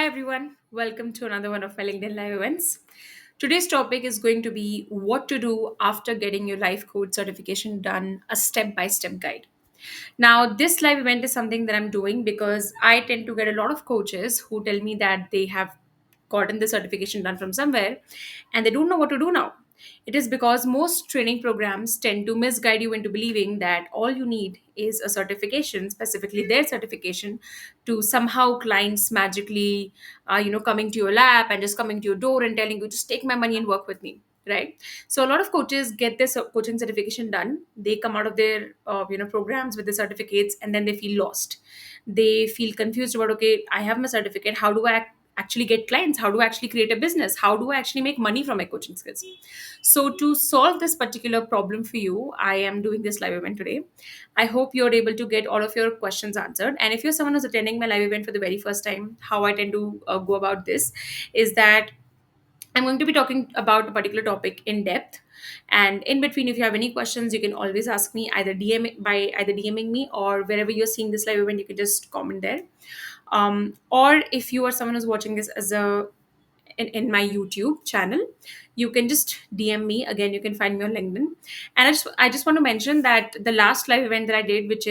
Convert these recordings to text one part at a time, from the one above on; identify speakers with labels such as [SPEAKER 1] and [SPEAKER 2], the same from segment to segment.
[SPEAKER 1] everyone, welcome to another one of my LinkedIn Live events. Today's topic is going to be what to do after getting your life coach certification done, a step by step guide. Now, this live event is something that I'm doing because I tend to get a lot of coaches who tell me that they have gotten the certification done from somewhere and they don't know what to do now. It is because most training programs tend to misguide you into believing that all you need is a certification, specifically their certification, to somehow clients magically, coming to your lap and just coming to your door and telling you, just take my money and work with me, right? So a lot of coaches get this coaching certification done. They come out of their programs with the certificates, and then they feel lost. They feel confused about, okay, I have my certificate. How do I actually get clients? How do I actually create a business? How do I actually make money from my coaching skills? So to solve this particular problem for you, I am doing this live event today. I hope you're able to get all of your questions answered. And if you're someone who's attending my live event for the very first time, how I tend to go about this is that I'm going to be talking about a particular topic in depth. And in between, if you have any questions, you can always ask me either either DMing me, or wherever you're seeing this live event, you can just comment there. Or if you are someone who's watching this as a in my YouTube channel, you can just DM me. Again, you can find me on LinkedIn. And I just want to mention that the last live event that I did, which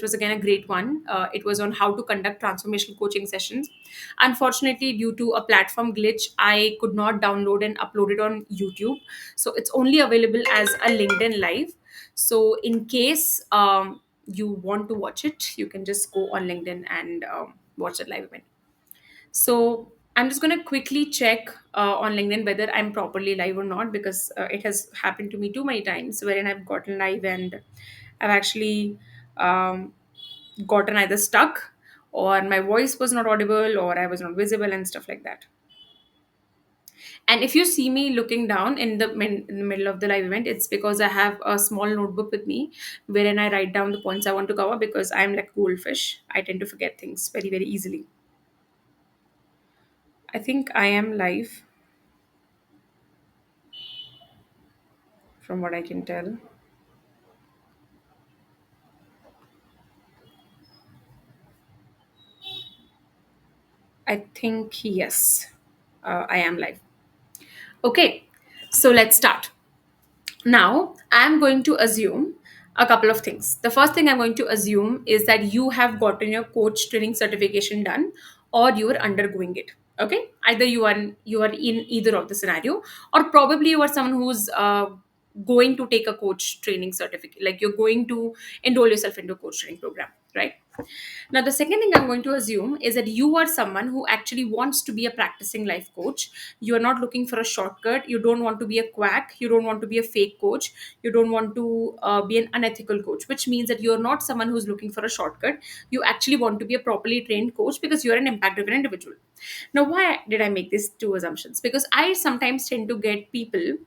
[SPEAKER 1] was again a great one, it was on how to conduct transformational coaching sessions. Unfortunately, due to a platform glitch, I could not download and upload it on YouTube, so it's only available as a LinkedIn live. So in case you want to watch it, you can just go on LinkedIn and watch that live event. So I'm just going to quickly check on LinkedIn whether I'm properly live or not, because it has happened to me too many times wherein I've gotten live and I've actually um, gotten either stuck, or my voice was not audible, or I was not visible and stuff like that. And if you see me looking down in the middle of the live event, it's because I have a small notebook with me wherein I write down the points I want to cover, because I'm like a goldfish. I tend to forget things very, very easily. I think I am live from what I can tell. I think yes, I am live. Okay, so let's start. Now, I'm going to assume a couple of things. The first thing I'm going to assume is that you have gotten your coach training certification done, or you are undergoing it. Okay, either you are in either of the scenario, or probably you are someone who's going to take a coach training certificate, like you're going to enroll yourself into a coach training program, right? Now, the second thing I'm going to assume is that you are someone who actually wants to be a practicing life coach. You are not looking for a shortcut. You don't want to be a quack. You don't want to be a fake coach. You don't want to be an unethical coach, which means that you're not someone who's looking for a shortcut. You actually want to be a properly trained coach because you're an impact driven individual. Now, why did I make these two assumptions? Because I sometimes tend to get people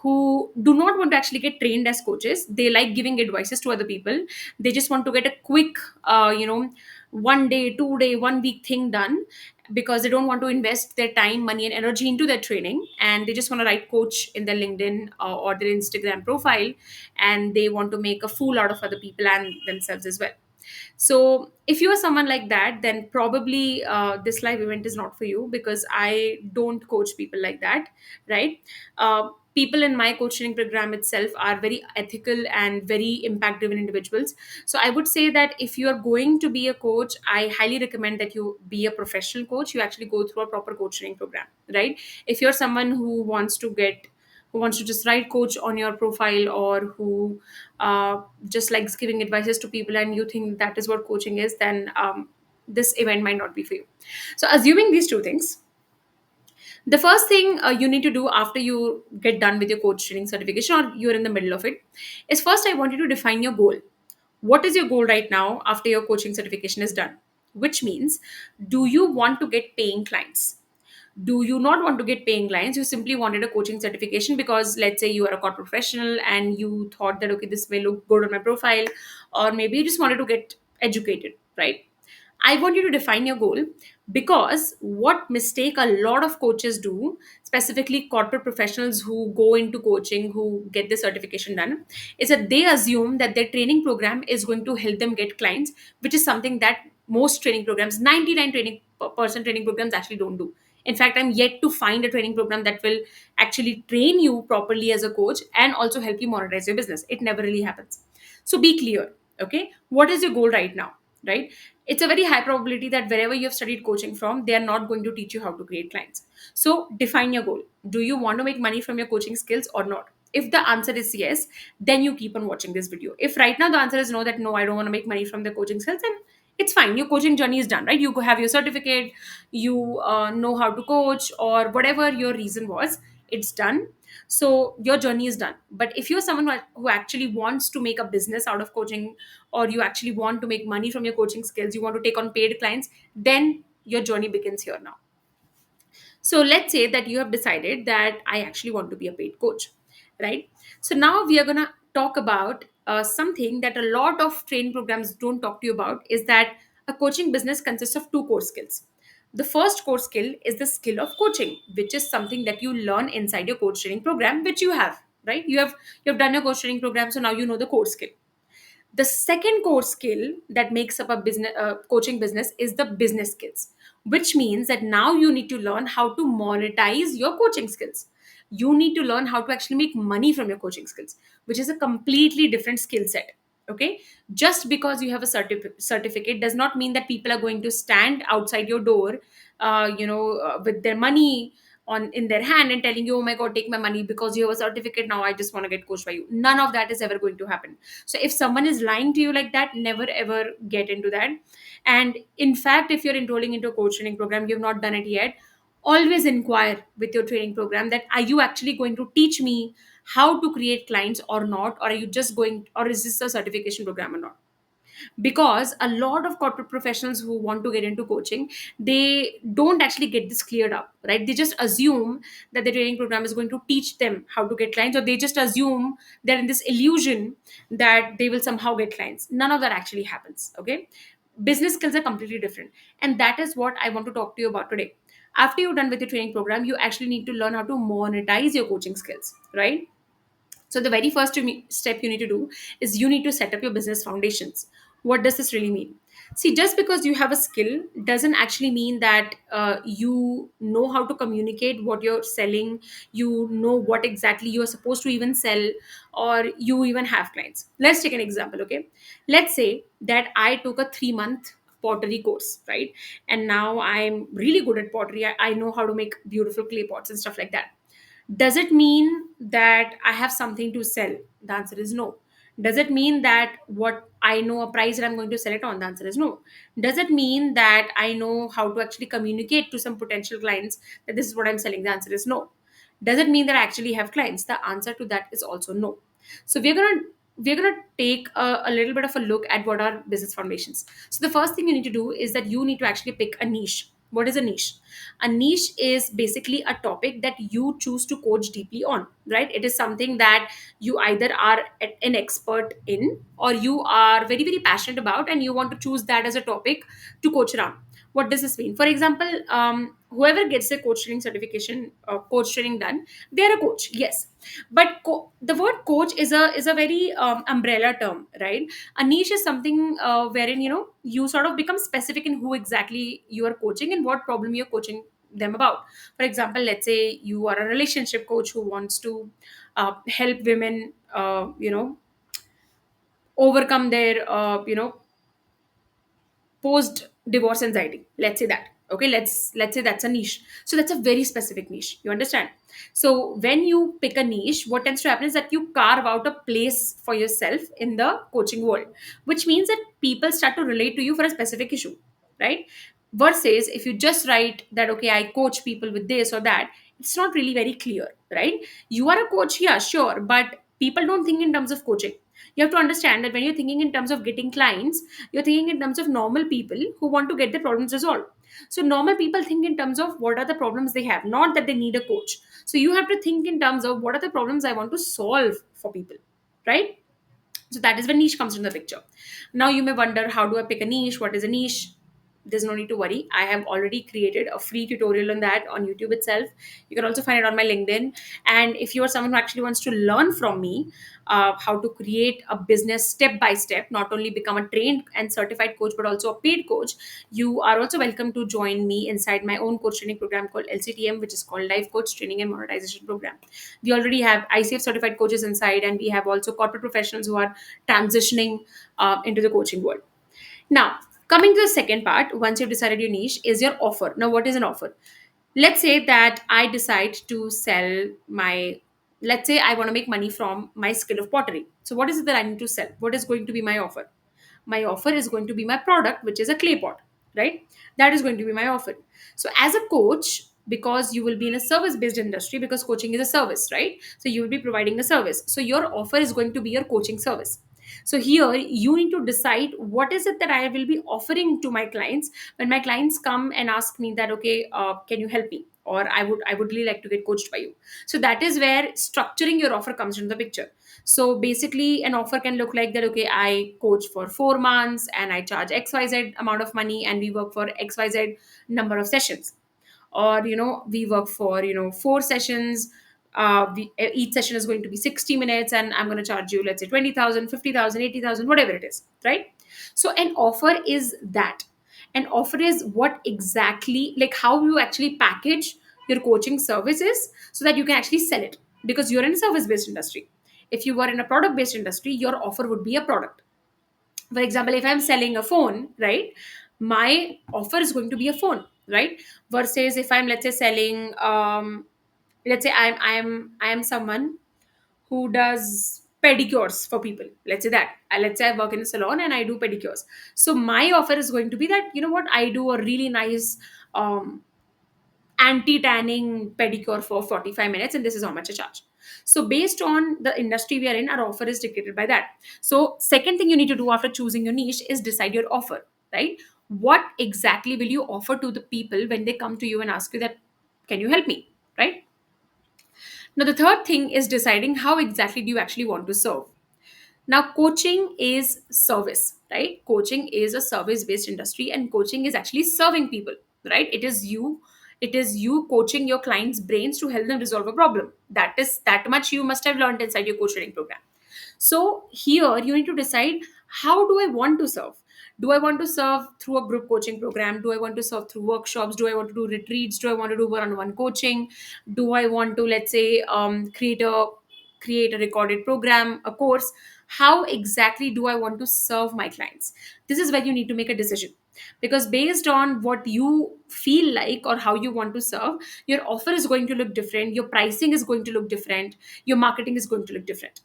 [SPEAKER 1] who do not want to actually get trained as coaches. They like giving advices to other people. They just want to get a quick, 1 day, 2 day, 1 week thing done, because they don't want to invest their time, money, and energy into their training. And they just want to write coach in their LinkedIn or their Instagram profile. And they want to make a fool out of other people and themselves as well. So if you are someone like that, then probably this live event is not for you, because I don't coach people like that, right? People in my coaching program itself are very ethical and very impact driven individuals. So I would say that if you are going to be a coach, I highly recommend that you be a professional coach. You actually go through a proper coaching program, right? If you're someone who wants to just write coach on your profile, or who just likes giving advices to people, and you think that is what coaching is, then this event might not be for you. So assuming these two things, the first thing you need to do after you get done with your coach training certification, or you're in the middle of it, is first I want you to define your goal. What is your goal right now after your coaching certification is done? Which means, do you want to get paying clients? Do you not want to get paying clients? You simply wanted a coaching certification because, let's say, you are a corporate professional and you thought that, okay, this may look good on my profile, or maybe you just wanted to get educated, right? I want you to define your goal, because what mistake a lot of coaches do, specifically corporate professionals who go into coaching, who get the certification done, is that they assume that their training program is going to help them get clients, which is something that most training programs, 99 percent training programs actually don't do. In fact, I'm yet to find a training program that will actually train you properly as a coach and also help you monetize your business. It never really happens. So be clear. Okay, what is your goal right now? Right, it's a very high probability that wherever you have studied coaching from, they are not going to teach you how to create clients. So define your goal. Do you want to make money from your coaching skills or not? If the answer is yes, then you keep on watching this video. If right now the answer is no, that no, I don't want to make money from the coaching skills, then it's fine. Your coaching journey is done, right? You go have your certificate, you know how to coach, or whatever your reason was, it's done. So your journey is done. But if you're someone who actually wants to make a business out of coaching, or you actually want to make money from your coaching skills, you want to take on paid clients, then your journey begins here now. So let's say that you have decided that I actually want to be a paid coach, right? So now we are going to talk about something that a lot of training programs don't talk to you about, is that a coaching business consists of two core skills. The first core skill is the skill of coaching, which is something that you learn inside your coach training program, which you have, right? You have done your coach training program, so now you know the core skill. The second core skill that makes up a business coaching business is the business skills, which means that now you need to learn how to monetize your coaching skills. You need to learn how to actually make money from your coaching skills, which is a completely different skill set. Okay, just because you have a certificate does not mean that people are going to stand outside your door, with their money on in their hand and telling you, oh my god, take my money because you have a certificate, now I just want to get coached by you. None of that is ever going to happen. So if someone is lying to you like that, never ever get into that. And in fact, if you're enrolling into a coach training program, you've not done it yet, always inquire with your training program that are you actually going to teach me how to create clients or not, or are you just going, or is this a certification program or not? Because a lot of corporate professionals who want to get into coaching, they don't actually get this cleared up, right? They just assume that the training program is going to teach them how to get clients, or they just assume they're in this illusion that they will somehow get clients. None of that actually happens. Okay, business skills are completely different, and that is what I want to talk to you about today. After you're done with your training program, you actually need to learn how to monetize your coaching skills, right? So the very first step you need to do is you need to set up your business foundations. What does this really mean? See, just because you have a skill doesn't actually mean that you know how to communicate what you're selling, you know what exactly you are supposed to even sell, or you even have clients. Let's take an example, okay? Let's say that I took a 3-month pottery course, right? And now I'm really good at pottery. I know how to make beautiful clay pots and stuff like that. Does it mean that I have something to sell? The answer is no. Does it mean that what I know a price that I'm going to sell it on? The answer is no. Does it mean that I know how to actually communicate to some potential clients that this is what I'm selling? The answer is no. Does it mean that I actually have clients? The answer to that is also no. So we're gonna take a little bit of a look at what are business foundations. So the first thing you need to do is that you need to actually pick a niche. What is a niche? A niche is basically a topic that you choose to coach deeply on, right? It is something that you either are an expert in, or you are very very passionate about, and you want to choose that as a topic to coach around. What does this mean? For example, whoever gets a coach training certification or coach training done, they're a coach, yes. But the word coach is a very umbrella term, right? A niche is something wherein you sort of become specific in who exactly you are coaching and what problem you're coaching them about. For example, let's say you are a relationship coach who wants to help women overcome their post divorce anxiety. Let's say that. Okay, let's say that's a niche. So that's a very specific niche, you understand? So when you pick a niche, what tends to happen is that you carve out a place for yourself in the coaching world, which means that people start to relate to you for a specific issue, right? Versus if you just write that, okay, I coach people with this or that, it's not really very clear, right? You are a coach, yeah, sure, but people don't think in terms of coaching. You have to understand that when you're thinking in terms of getting clients, you're thinking in terms of normal people who want to get their problems resolved. So normal people think in terms of what are the problems they have, not that they need a coach. So you have to think in terms of what are the problems I want to solve for people, right? So that is when niche comes into the picture. Now you may wonder, how do I pick a niche? What is a niche? there's no need to worry. I have already created a free tutorial on that on YouTube itself. You can also find it on my LinkedIn. And if you are someone who actually wants to learn from me how to create a business step by step, not only become a trained and certified coach but also a paid coach, you are also welcome to join me inside my own coach training program called LCTM, which is called Life Coach Training and Monetization Program. We already have ICF certified coaches inside, and we have also corporate professionals who are transitioning into the coaching world. Now, coming to the second part, once you've decided your niche, is your offer. Now, what is an offer? Let's say that I decide to sell my, let's say I want to make money from my skill of pottery. So, what is it that I need to sell? What is going to be my offer? My offer is going to be my product, which is a clay pot, right? That is going to be my offer. So as a coach, because you will be in a service based industry, because coaching is a service, right? So you will be providing a service, so your offer is going to be your coaching service. So here you need to decide what is it that I will be offering to my clients when my clients come and ask me that, okay, can you help me, or I would really like to get coached by you. So that is where structuring your offer comes into the picture. So basically, an offer can look like that, okay, I coach for 4 months and I charge XYZ amount of money, and we work for XYZ number of sessions. Or, we work for, 4 sessions. Each session is going to be 60 minutes, and I'm going to charge you, let's say, 20,000, 50,000, 80,000, whatever it is, right? So an offer is that. An offer is what exactly, like how you actually package your coaching services so that you can actually sell it, because you're in a service based industry. If you were in a product based industry, your offer would be a product. For example, if I'm selling a phone, right, my offer is going to be a phone, right? Versus if I'm, let's say, selling, let's say I am someone who does pedicures for people. Let's say that let's say I work in a salon and I do pedicures. So my offer is going to be that, you know what, I do a really nice um, anti-tanning pedicure for 45 minutes, and this is how much I charge. So based on the industry we are in, our offer is dictated by that. So second thing you need to do after choosing your niche is decide your offer, right? What exactly will you offer to the people when they come to you and ask you that, can you help me, right? Now the third thing is deciding how exactly do you actually want to serve. Now, coaching is service, right? Coaching is a service based industry, and coaching is actually serving people, right? It is you coaching your clients' brains to help them resolve a problem. That much you must have learned inside your coach training program. So here you need to decide, how do I want to serve? Do I want to serve through a group coaching program? Do I want to serve through workshops? Do I want to do retreats? Do I want to do one-on-one coaching? Do I want to, let's say, create a recorded program, a course? How exactly do I want to serve my clients? This is where you need to make a decision, because based on what you feel like or how you want to serve, your offer is going to look different, your pricing is going to look different, your marketing is going to look different.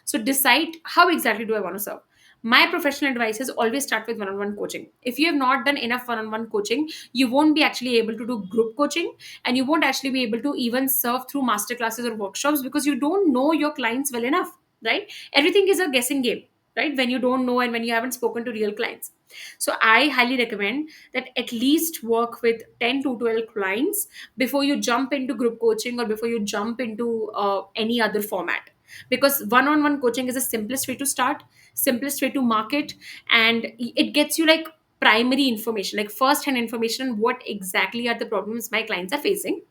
[SPEAKER 1] So decide, how exactly do I want to serve? My professional advice is always start with one-on-one coaching. If you have not done enough one-on-one coaching, you won't be actually able to do group coaching, and you won't actually be able to even serve through master classes or workshops, because you don't know your clients well enough, right? Everything is a guessing game, right? When you don't know and when you haven't spoken to real clients. So I highly recommend that at least work with 10 to 12 clients before you jump into group coaching, or before you jump into any other format, because one-on-one coaching is the simplest way to start, simplest way to market, and it gets you like primary information, like first hand information, what exactly are the problems my clients are facing,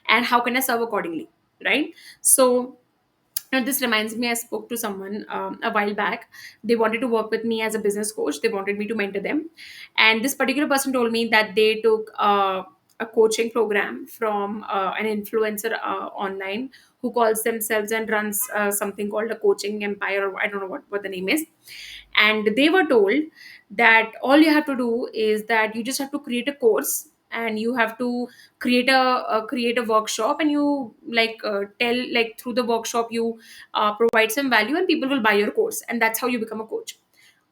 [SPEAKER 1] and how can I serve accordingly, right? So now, this reminds me, I spoke to someone a while back. They wanted to work with me as a business coach. They wanted me to mentor them. And this particular person told me that they took a coaching program from an influencer online who calls themselves and runs something called a coaching empire, or I don't know what the name is. And they were told that all you have to do is that you just have to create a course, and you have to create a workshop, and you tell, like, through the workshop you provide some value, and people will buy your course, and that's how you become a coach.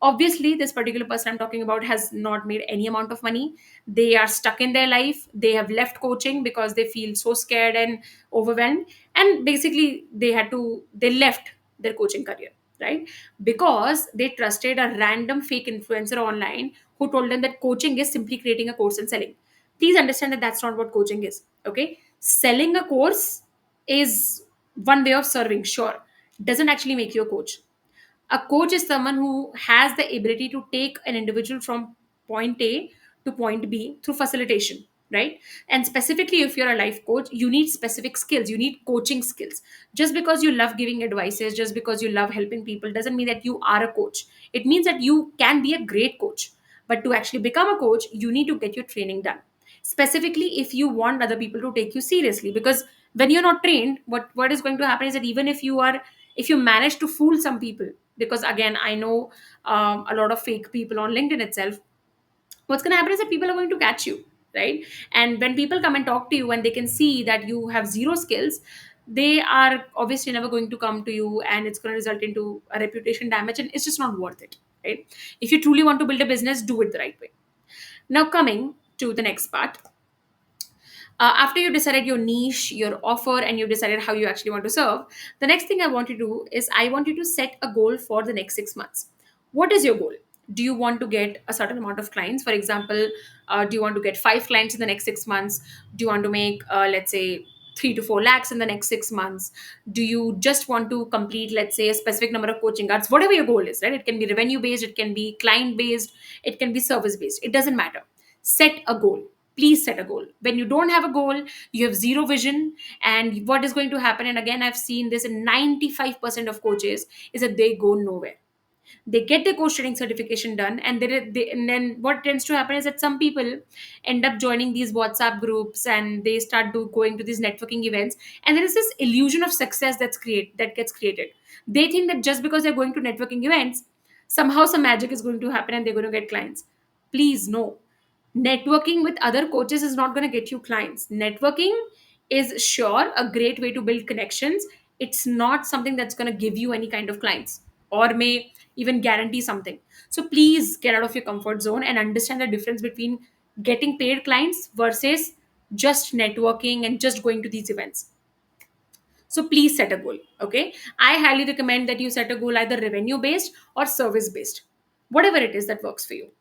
[SPEAKER 1] Obviously, this particular person I'm talking about has not made any amount of money. They are stuck in their life. They have left coaching because they feel so scared and overwhelmed, and basically they left their coaching career, right? Because they trusted a random fake influencer online who told them that coaching is simply creating a course and selling. Please understand that that's not what coaching is. Okay, selling a course is one way of serving, sure, doesn't actually make you a coach. A coach is someone who has the ability to take an individual from point A to point B through facilitation, right? And specifically, if you're a life coach, you need specific skills, you need coaching skills. Just because you love giving advices, just because you love helping people, doesn't mean that you are a coach. It means that you can be a great coach. But to actually become a coach, you need to get your training done. Specifically, if you want other people to take you seriously, because when you're not trained, what is going to happen is that even if you manage to fool some people, because again, I know a lot of fake people on LinkedIn itself, what's going to happen is that people are going to catch you, right? And when people come and talk to you and they can see that you have zero skills, they are obviously never going to come to you, and it's going to result into a reputation damage, and it's just not worth it, right? If you truly want to build a business, do it the right way. Now, coming to the next part, after you decided your niche, your offer, and you decided how you actually want to serve, the next thing I want you to do is I want you to set a goal for the next 6 months. What is your goal? Do you want to get a certain amount of clients? For example, do you want to get 5 clients in the next 6 months? Do you want to make, let's say, 3 to 4 lakhs in the next 6 months? Do you just want to complete, let's say, a specific number of coaching hours? Whatever your goal is, right? It can be revenue based, it can be client based, it can be service based. It doesn't matter. Set a goal. Please set a goal. When you don't have a goal, you have zero vision, and what is going to happen, and again, I've seen this in 95% of coaches, is that they go nowhere. They get their coach training certification done, and and then what tends to happen is that some people end up joining these WhatsApp groups, and they start going to these networking events, and there is this illusion of success that gets created. They think that just because they're going to networking events, somehow some magic is going to happen and they're going to get clients. Please, no. Networking with other coaches is not going to get you clients. Networking is sure a great way to build connections. It's not something that's going to give you any kind of clients or may even guarantee something. So please get out of your comfort zone and understand the difference between getting paid clients versus just networking and just going to these events. So please set a goal. Okay. I highly recommend that you set a goal either revenue based or service based, whatever it is that works for you.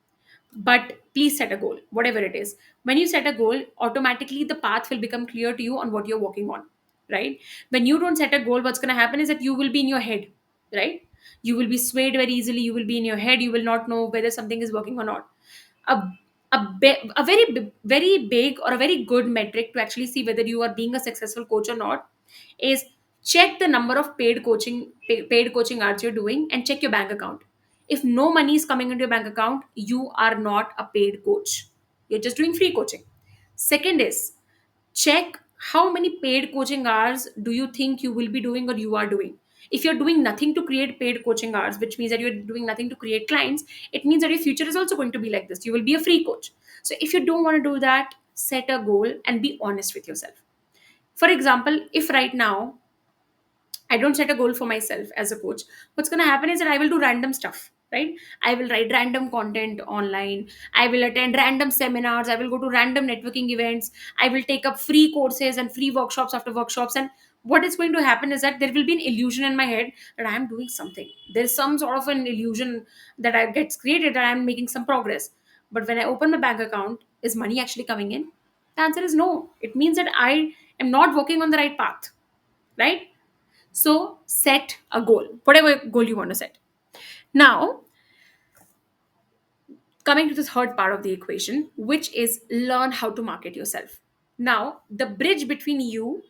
[SPEAKER 1] But please set a goal, whatever it is. When you set a goal, automatically the path will become clear to you on what you're working on, right? When you don't set a goal, what's going to happen is that you will be in your head, right? You will be swayed very easily. You will be in your head. You will not know whether something is working or not. A very big or a very good metric to actually see whether you are being a successful coach or not is check the number of paid coaching hours you're doing, and check your bank account. If no money is coming into your bank account, you are not a paid coach. You're just doing free coaching. Second is, check how many paid coaching hours do you think you will be doing or you are doing. If you're doing nothing to create paid coaching hours, which means that you're doing nothing to create clients, it means that your future is also going to be like this. You will be a free coach. So if you don't want to do that, set a goal and be honest with yourself. For example, if right now I don't set a goal for myself as a coach, what's going to happen is that I will do random stuff, right? I will write random content online. I will attend random seminars. I will go to random networking events. I will take up free courses and free workshops after workshops. And what is going to happen is that there will be an illusion in my head that I am doing something. There's some sort of an illusion that I gets created that I'm making some progress. But when I open my bank account, is money actually coming in? The answer is no. It means that I am not working on the right path, right? So set a goal, whatever goal you want to set. Now, coming to the third part of the equation, which is learn how to market yourself. Now, the bridge between you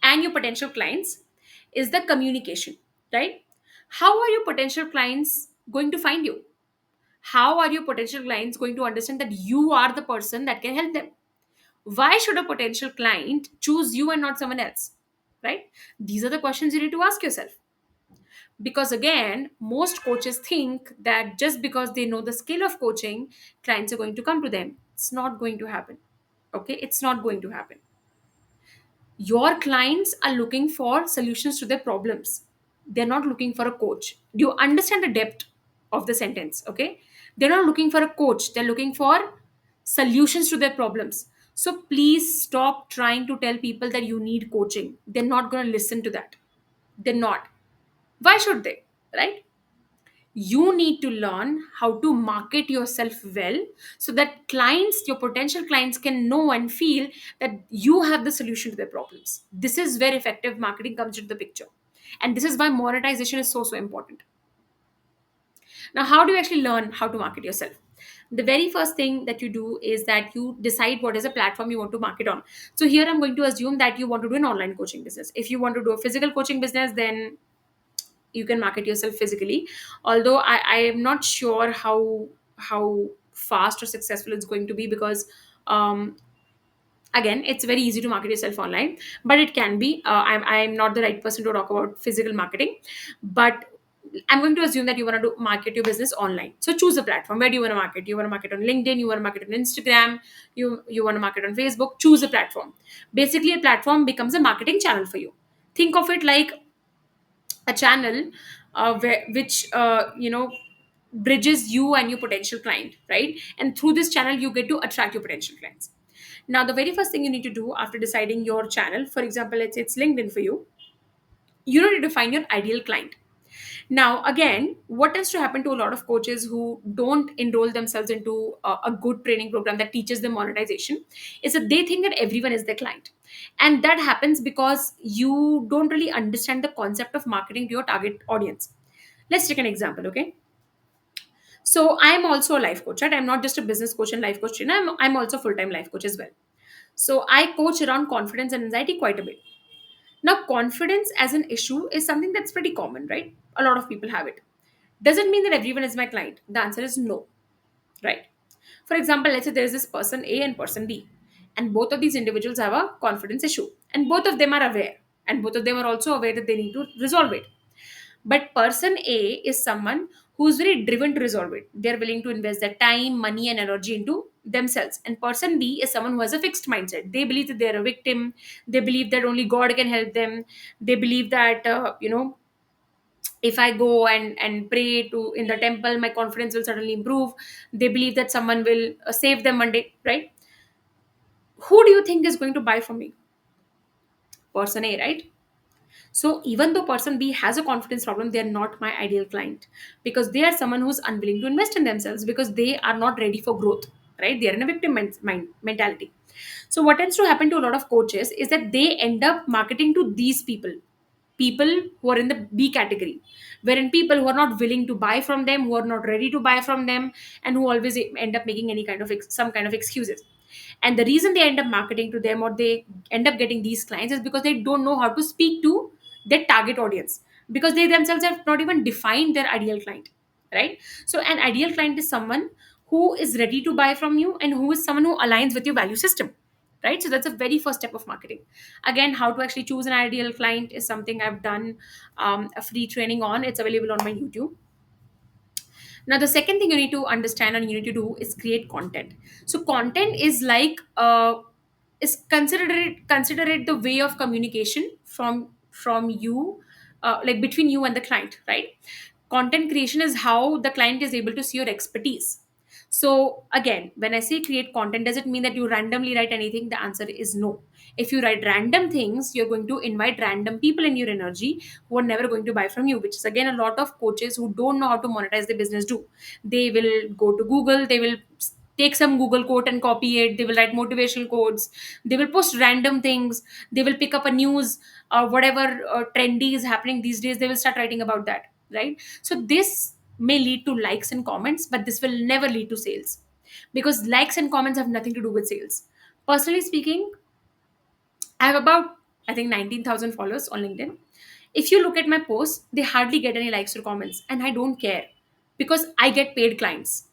[SPEAKER 1] and your potential clients is the communication, right? How are your potential clients going to find you? How are your potential clients going to understand that you are the person that can help them? Why should a potential client choose you and not someone else? Right? These are the questions you need to ask yourself. Because again, most coaches think that just because they know the skill of coaching, clients are going to come to them. It's not going to happen. Okay, it's not going to happen. Your clients are looking for solutions to their problems. They're not looking for a coach. Do you understand the depth of the sentence? Okay, they're not looking for a coach, they're looking for solutions to their problems. So please stop trying to tell people that you need coaching. They're not going to listen to that. They're not. Why should they? Right? You need to learn how to market yourself well, so that clients, your potential clients, can know and feel that you have the solution to their problems. This is where effective marketing comes into the picture, and this is why monetization is so important. Now, how do you actually learn how to market yourself? The very first thing that you do is that you decide what is a platform you want to market on. So here I'm going to assume that you want to do an online coaching business. If you want to do a physical coaching business, then you can market yourself physically. Although I am not sure how fast or successful it's going to be, because um, again, it's very easy to market yourself online, but it can be. I'm not the right person to talk about physical marketing, but I'm going to assume that you want to market your business online. So choose a platform. Where do you want to market? You want to market on LinkedIn, you want to market on Instagram, you want to market on Facebook. Choose a platform. Basically, a platform becomes a marketing channel for you. Think of it like a channel, which bridges you and your potential client, right? And through this channel you get to attract your potential clients. Now, the very first thing you need to do after deciding your channel, for example, let's say it's LinkedIn for you, you need to define your ideal client. Now, again, what tends to happen to a lot of coaches who don't enroll themselves into a good training program that teaches them monetization is that they think that everyone is their client. And that happens because you don't really understand the concept of marketing to your target audience. Let's take an example, okay? So, I'm also a life coach, right? I'm not just a business coach and life coach trainer, I'm also a full time life coach as well. So, I coach around confidence and anxiety quite a bit. Now, confidence as an issue is something that's pretty common, right? A lot of people have it. Does it mean that everyone is my client? The answer is no, right? For example, let's say there is this person A and person B, and both of these individuals have a confidence issue, and both of them are aware, and both of them are also aware that they need to resolve it. But person A is someone who's very driven to resolve it. They're willing to invest their time, money, and energy into themselves. And person B is someone who has a fixed mindset. They believe that they're a victim. They believe that only God can help them. They believe that if I go and pray to in the temple, my confidence will suddenly improve. They believe that someone will save them one day, right? Who do you think is going to buy from me? Person A, right? So even though person B has a confidence problem, they are not my ideal client, because they are someone who's unwilling to invest in themselves because they are not ready for growth, right? They are in a victim mind mentality. So what tends to happen to a lot of coaches is that they end up marketing to these people who are in the B category, wherein people who are not willing to buy from them, who are not ready to buy from them, and who always end up making any kind of some kind of excuses. And the reason they end up marketing to them, or they end up getting these clients, is because they don't know how to speak to their target audience, because they themselves have not even defined their ideal client, right? So an ideal client is someone who is ready to buy from you and who is someone who aligns with your value system, right? So that's a very first step of marketing. Again, how to actually choose an ideal client is something I've done a free training on. It's available on my YouTube. Now, the second thing you need to understand and you need to do is create content. So content is like is consider it the way of communication from you, like between you and the client, right? Content creation is how the client is able to see your expertise. So again, when I say create content, does it mean that you randomly write anything? The answer is no. If you write random things, you're going to invite random people in your energy who are never going to buy from you, which is again a lot of coaches who don't know how to monetize their business do. They will go to Google, they will take some Google quote and copy it, they will write motivational quotes, they will post random things, they will pick up a news, whatever trendy is happening these days, they will start writing about that, right? So this may lead to likes and comments, but this will never lead to sales, because likes and comments have nothing to do with sales. Personally speaking, I have about, I think, 19,000 followers on LinkedIn. If you look at my posts, they hardly get any likes or comments, and I don't care, because I get paid clients.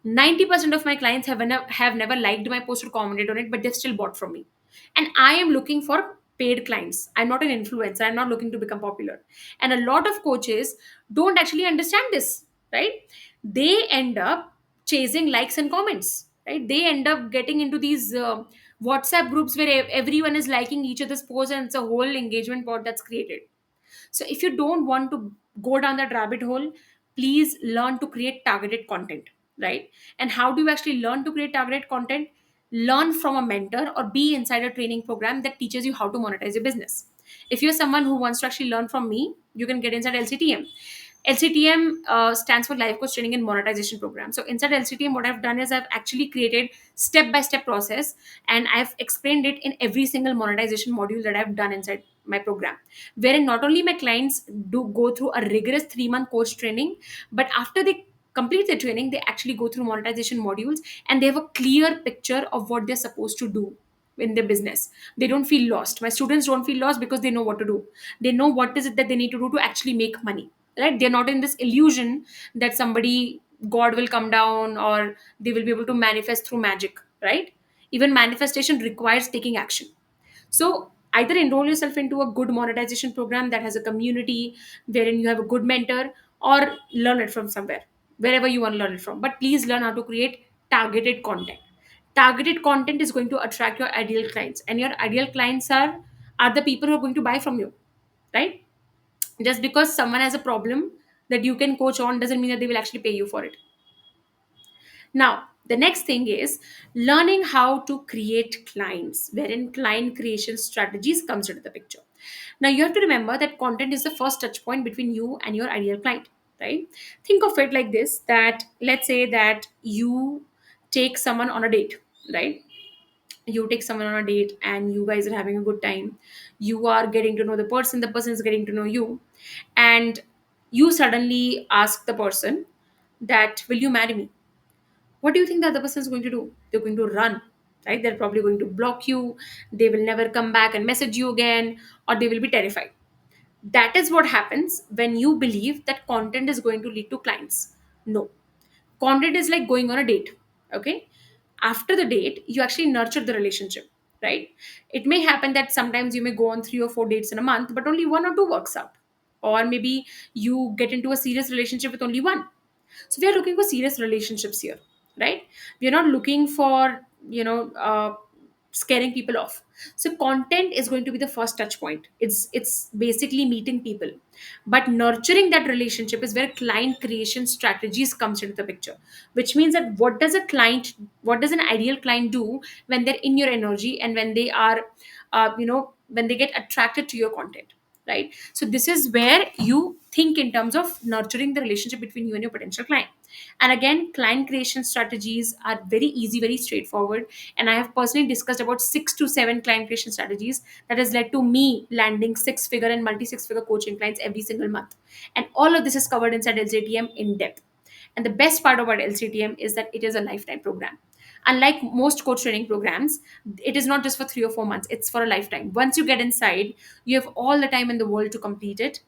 [SPEAKER 1] 90% of my clients have never liked my post or commented on it, but they've still bought from me. And I am looking for paid clients. I'm not an influencer. I'm not looking to become popular. And a lot of coaches don't actually understand this, right? They end up chasing likes and comments, right? They end up getting into these WhatsApp groups where everyone is liking each other's posts, and it's a whole engagement pod that's created. So if you don't want to go down that rabbit hole, please learn to create targeted content, right? And how do you actually learn to create targeted content? Learn from a mentor or be inside a training program that teaches you how to monetize your business. If you're someone who wants to actually learn from me, you can get inside LCTM. LCTM stands for Life Coach Training and Monetization Program. So inside LCTM, what I've done is I've actually created step-by-step process, and I've explained it in every single monetization module that I've done inside my program, wherein not only my clients do go through a rigorous 3-month coach training, but after they complete their training, they actually go through monetization modules, and they have a clear picture of what they're supposed to do in their business. They don't feel lost. My students don't feel lost because they know what to do. They know what is it that they need to do to actually make money, right? They're not in this illusion that somebody, god will come down, or they will be able to manifest through magic, right? Even manifestation requires taking action. So either enroll yourself into a good monetization program that has a community wherein you have a good mentor, or learn it from somewhere, wherever you want to learn it from. But please learn how to create targeted content. Targeted content is going to attract your ideal clients, and your ideal clients are the people who are going to buy from you, right? Just because someone has a problem that you can coach on doesn't mean that they will actually pay you for it. Now, the next thing is learning how to create clients, wherein client creation strategies comes into the picture. Now, you have to remember that content is the first touch point between you and your ideal client, right? Think of it like this, that let's say that you take someone on a date, right? You take someone on a date and you guys are having a good time. You are getting to know the person is getting to know you, and you suddenly ask the person that, will you marry me? What do you think the other person is going to do? They're going to run, right? They're probably going to block you. They will never come back and message you again, or they will be terrified. That is what happens when you believe that content is going to lead to clients. No, content is like going on a date. Okay, after the date you actually nurture the relationship, right? It may happen that sometimes you may go on 3 or 4 dates in a month, but only one or two works out, or maybe you get into a serious relationship with only one. So we are looking for serious relationships here, right? We are not looking for, scaring people off. So content is going to be the first touch point. It's basically meeting people, but nurturing that relationship is where client creation strategies comes into the picture. Which means that what does an ideal client do when they're in your energy, and when they are, when they get attracted to your content, right? So this is where you think in terms of nurturing the relationship between you and your potential client. And again, client creation strategies are very easy, very straightforward, and I have personally discussed about 6 to 7 client creation strategies that has led to me landing six figure and multi six figure coaching clients every single month. And all of this is covered inside LCTM in depth. And the best part about LCTM is that it is a lifetime program. Unlike most coach training programs, it is not just for 3 or 4 months, it's for a lifetime. Once you get inside, you have all the time in the world to complete it.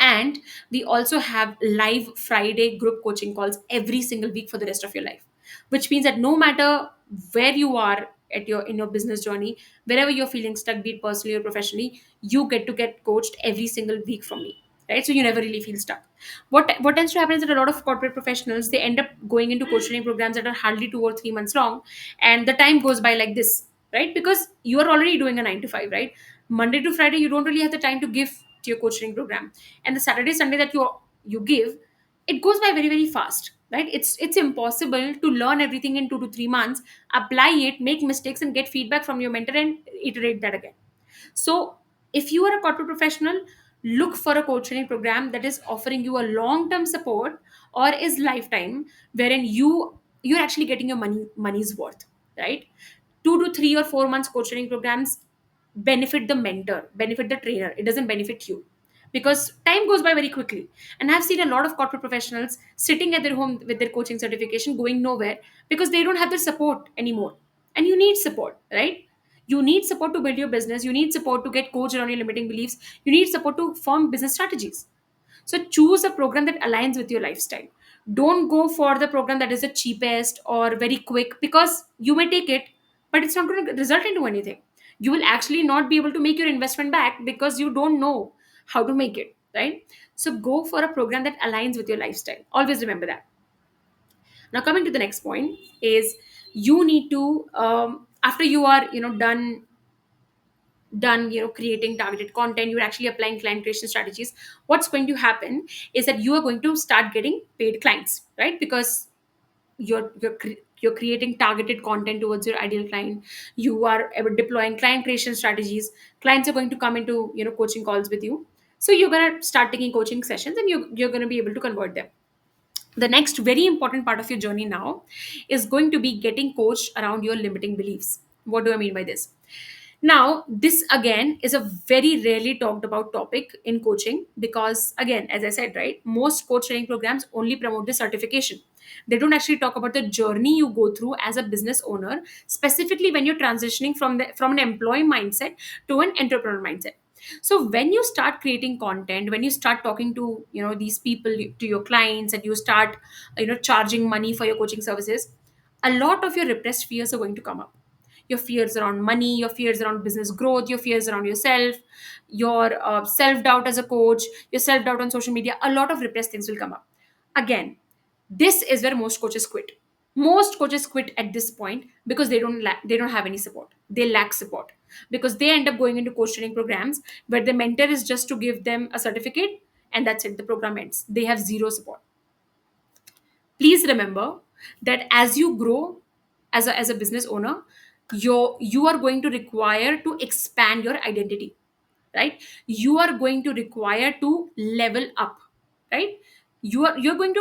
[SPEAKER 1] And we also have live Friday group coaching calls every single week for the rest of your life, which means that no matter where you are at your in your business journey, wherever you're feeling stuck, be it personally or professionally, you get to get coached every single week from me, right? So you never really feel stuck. What tends to happen is that a lot of corporate professionals, they end up going into coach training programs that are hardly 2 or 3 months long, and the time goes by like this, right? Because you are already doing a 9 to 5, right? Monday to Friday, you don't really have the time to give to your coach training program, and the Saturday Sunday that you give, it goes by very very fast, right? It's impossible to learn everything in 2 to 3 months, apply it, make mistakes, and get feedback from your mentor and iterate that again. So if you are a corporate professional, look for a coach training program that is offering you a long term support, or is lifetime, wherein you're actually getting your money's worth, right? 2 to 3 or 4 months coach training programs benefit the mentor, benefit the trainer. It doesn't benefit you, because time goes by very quickly. And I've seen a lot of corporate professionals sitting at their home with their coaching certification going nowhere, because they don't have the support anymore. And you need support, right? You need support to build your business. You need support to get coached around your limiting beliefs. You need support to form business strategies. So choose a program that aligns with your lifestyle. Don't go for the program that is the cheapest or very quick, because you may take it, but it's not going to result into anything. You will actually not be able to make your investment back because you don't know how to make it, right? So go for a program that aligns with your lifestyle. Always remember that. Now, coming to the next point is, you need to, after you are, done creating targeted content, you're actually applying client creation strategies. What's going to happen is that you are going to start getting paid clients, right? Because you're creating targeted content towards your ideal client. You are deploying client creation strategies. Clients are going to come into coaching calls with you. So you're going to start taking coaching sessions, and you're going to be able to convert them. The next very important part of your journey now is going to be getting coached around your limiting beliefs. What do I mean by this? Now, this again is a very rarely talked about topic in coaching because, again, as I said, right, most coach training programs only promote the certification. They don't actually talk about the journey you go through as a business owner, specifically when you're transitioning from an employee mindset to an entrepreneur mindset. So when you start creating content, when you start talking to these people, to your clients, and you start charging money for your coaching services, a lot of your repressed fears are going to come up. Your fears around money, your fears around business growth, your fears around yourself, your self-doubt as a coach, your self-doubt on social media. A lot of repressed things will come up. Again, this is where most coaches quit. Most coaches quit at this point because they don't have any support. They lack support because they end up going into coach training programs where the mentor is just to give them a certificate, and that's it, the program ends. They have zero support. Please remember that as you grow as a business owner, you are going to require to expand your identity, right? You are going to require to level up, right? You're going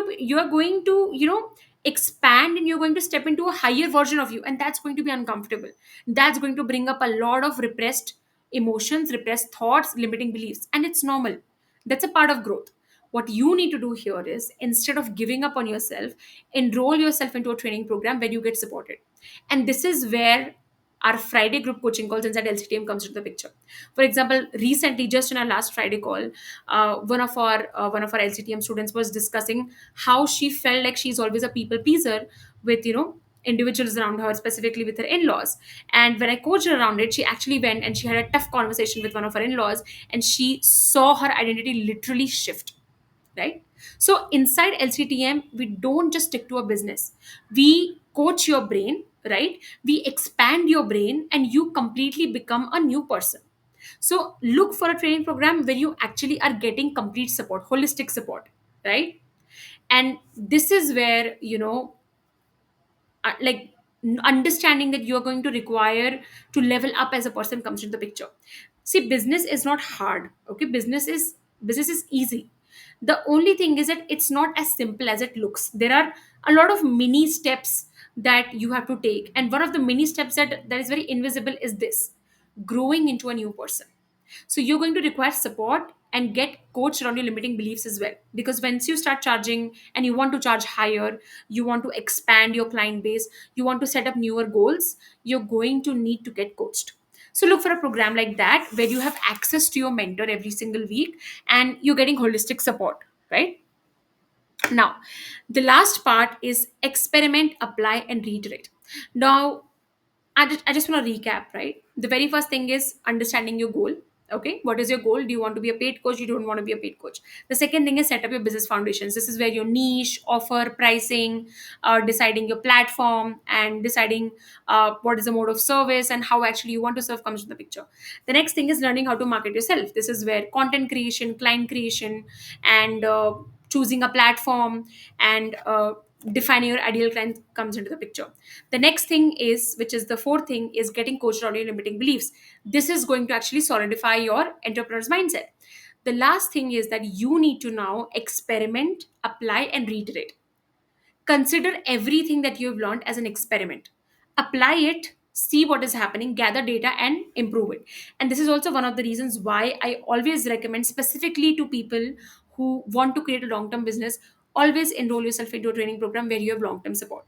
[SPEAKER 1] to expand, and you're going to step into a higher version of you, and that's going to be uncomfortable. That's going to bring up a lot of repressed emotions, repressed thoughts, limiting beliefs, and it's normal. That's a part of growth. What you need to do here is, instead of giving up on yourself, enroll yourself into a training program where you get supported. And this is where our Friday group coaching calls inside LCTM comes into the picture. For example, recently, just in our last Friday call, one of our LCTM students was discussing how she felt like she's always a people pleaser with individuals around her, specifically with her in-laws. And when I coached her around it, she actually went and she had a tough conversation with one of her in-laws, and she saw her identity literally shift, right? So inside LCTM, we don't just stick to a business. We coach your brain, right? We expand your brain, and you completely become a new person. So look for a training program where you actually are getting complete support, holistic support, right? And this is where like understanding that you're going to require to level up as a person comes into the picture. See, business is not hard. Okay, business is easy. The only thing is that it's not as simple as it looks. There are a lot of mini steps that you have to take, and one of the mini steps that is very invisible is this: growing into a new person. So you're going to require support and get coached around your limiting beliefs as well. Because once you start charging and you want to charge higher, you want to expand your client base, you want to set up newer goals, you're going to need to get coached. So look for a program like that where you have access to your mentor every single week and you're getting holistic support, right? Now, the last part is experiment, apply, and reiterate. Now, I just want to recap, right? The very first thing is understanding your goal. Okay, what is your goal? Do you want to be a paid coach? You don't want to be a paid coach. The second thing is set up your business foundations. This is where your niche, offer, pricing, deciding your platform, and deciding what is the mode of service and how actually you want to serve comes into the picture. The next thing is learning how to market yourself. This is where content creation, client creation, and choosing a platform and defining your ideal client comes into the picture. The next thing is, which is the fourth thing, is getting coached on your limiting beliefs. This is going to actually solidify your entrepreneur's mindset. The last thing is that you need to now experiment, apply, and reiterate. Consider everything that you've learned as an experiment. Apply it, see what is happening, gather data, and improve it. And this is also one of the reasons why I always recommend, specifically to people who want to create a long term business, always enroll yourself into a training program where you have long term support,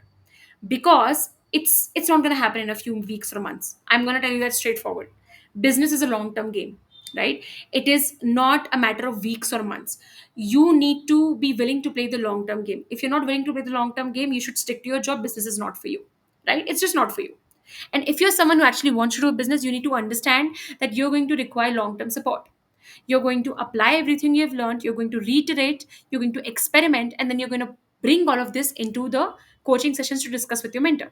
[SPEAKER 1] because it's not going to happen in a few weeks or months. I'm going to tell you that straightforward. Business is a long term game, right? It is not a matter of weeks or months. You need to be willing to play the long term game. If you're not willing to play the long term game, you should stick to your job. Business is not for you, right? It's just not for you. And if you're someone who actually wants to do a business, you need to understand that you're going to require long term support. You're going to apply everything you've learned, you're going to reiterate, you're going to experiment, and then you're going to bring all of this into the coaching sessions to discuss with your mentor.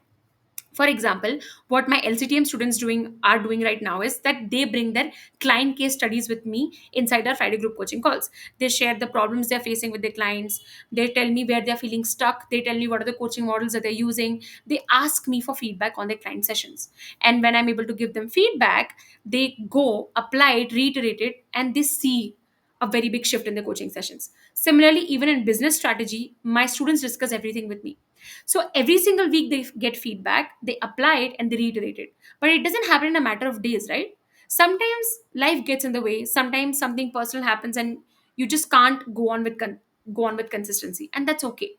[SPEAKER 1] For example, what my LCTM students doing right now is that they bring their client case studies with me inside our Friday group coaching calls. They share the problems they're facing with their clients. They tell me where they're feeling stuck. They tell me what are the coaching models that they're using. They ask me for feedback on their client sessions. And when I'm able to give them feedback, they go apply it, reiterate it, and they see a very big shift in the coaching sessions. Similarly, even in business strategy, my students discuss everything with me. So every single week they get feedback, they apply it and they reiterate it. But it doesn't happen in a matter of days, right? Sometimes life gets in the way, sometimes something personal happens and you just can't go on with consistency, and that's okay.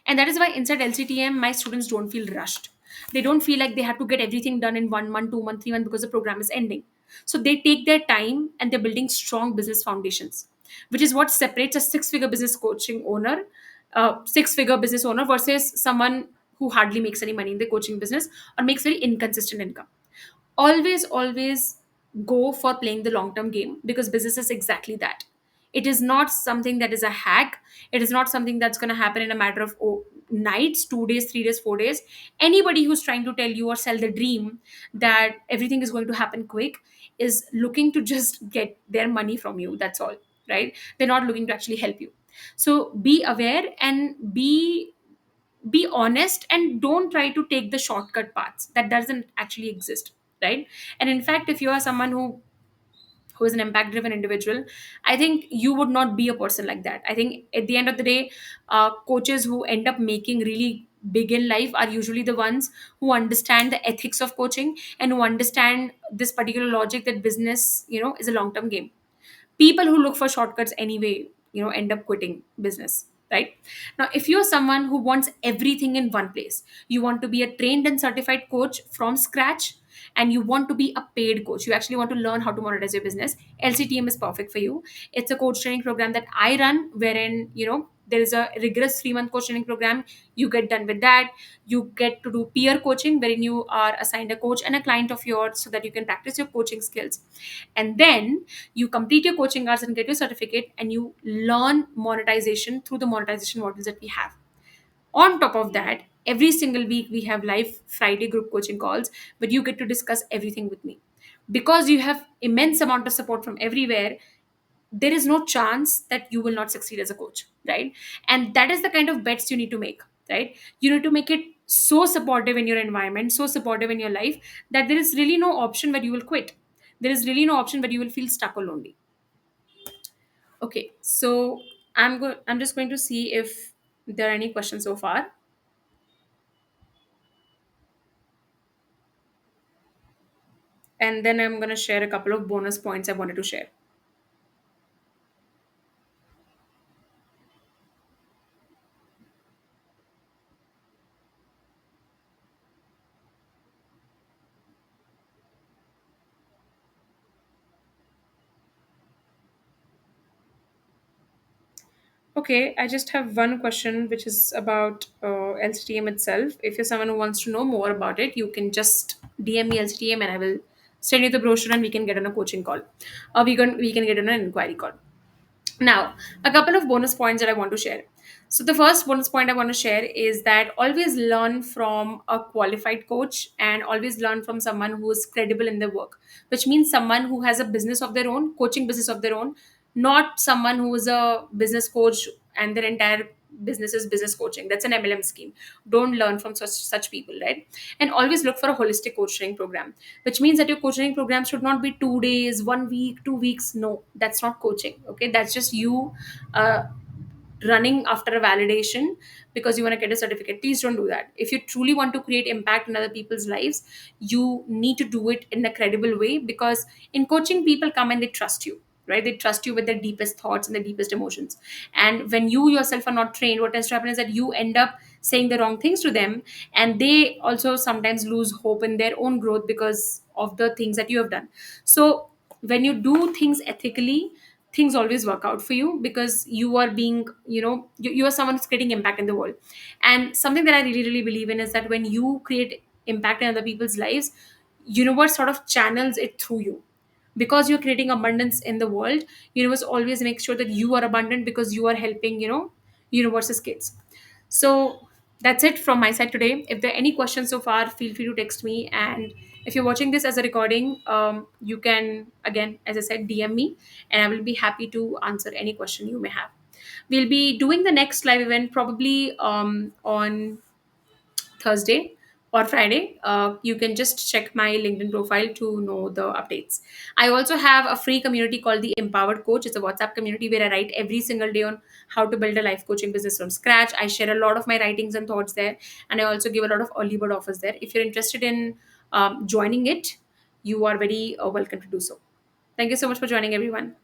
[SPEAKER 1] And that is why inside LCTM, my students don't feel rushed. They don't feel like they have to get everything done in 1 month, 2 month, 3 month because the program is ending. So they take their time and they're building strong business foundations, which is what separates a six-figure business coaching owner, six-figure business owner versus someone who hardly makes any money in the coaching business or makes very inconsistent income. Always go for playing the long term game, because business is exactly that. It is not something that is a hack. It is not something that's going to happen in a matter of nights, 2 days, 3 days, 4 days. Anybody who's trying to tell you or sell the dream that everything is going to happen quick is looking to just get their money from you, that's all. Right? They're not looking to actually help you. So be aware and be honest, and don't try to take the shortcut paths that doesn't actually exist. Right? And in fact, if you are someone who is an impact driven individual, I think you would not be a person like that. I think at the end of the day, coaches who end up making really big in life are usually the ones who understand the ethics of coaching and who understand this particular logic that business, is a long term game. People who look for shortcuts anyway, end up quitting business. Right? Now, if you're someone who wants everything in one place, you want to be a trained and certified coach from scratch, and you want to be a paid coach, you actually want to learn how to monetize your business, LCTM is perfect for you. It's a coach training program that I run, wherein there is a rigorous 3 month coach training program. You get done with that, you get to do peer coaching, wherein you are assigned a coach and a client of yours so that you can practice your coaching skills. And then you complete your coaching hours and get your certificate, and you learn monetization through the monetization models that we have. On top of that, every single week we have live Friday group coaching calls where you get to discuss everything with me. Because you have immense amount of support from everywhere, there is no chance that you will not succeed as a coach, right? And that is the kind of bets you need to make. Right? You need to make it so supportive in your environment, so supportive in your life, that there is really no option where you will quit. There is really no option where you will feel stuck or lonely. Okay, so I'm just going to see if there are any questions so far, and then I'm going to share a couple of bonus points I wanted to share. Okay, I just have one question, which is about LCTM itself. If you're someone who wants to know more about it, you can just DM me LCTM and I will send you the brochure and we can get on a coaching call. Or we can get on an inquiry call. Now, a couple of bonus points that I want to share. So, the first bonus point I want to share is that always learn from a qualified coach and always learn from someone who is credible in their work, which means someone who has a business of their own, coaching business of their own, not someone who is a business coach and their entire business is business coaching. That's an MLM scheme. Don't learn from such people, right? And always look for a holistic coaching program, which means that your coaching program should not be 2 days, 1 week, 2 weeks. No, that's not coaching. Okay, that's just you uh, running after a validation because you want to get a certificate. Please don't do that. If you truly want to create impact in other people's lives, you need to do it in a credible way, because in coaching, people come and they trust you. Right? They trust you with their deepest thoughts and their deepest emotions. And when you yourself are not trained, what tends to happen is that you end up saying the wrong things to them, and they also sometimes lose hope in their own growth because of the things that you have done. So when you do things ethically, things always work out for you, because you are being, you are someone who's creating impact in the world. And something that I really really believe in is that when you create impact in other people's lives, universe sort of channels it through you. Because you're creating abundance in the world, universe always makes sure that you are abundant because you are helping, universe's kids. So that's it from my side today. If there are any questions so far, feel free to text me. And if you're watching this as a recording, you can, again, as I said, DM me, and I will be happy to answer any question you may have. We'll be doing the next live event probably on Thursday, or Friday. You can just check my LinkedIn profile to know the updates. I also have a free community called the Empowered Coach. It's a WhatsApp community where I write every single day on how to build a life coaching business from scratch. I share a lot of my writings and thoughts there, and I also give a lot of early bird offers there. If you're interested in joining it, you are very welcome to do so. Thank you so much for joining, everyone.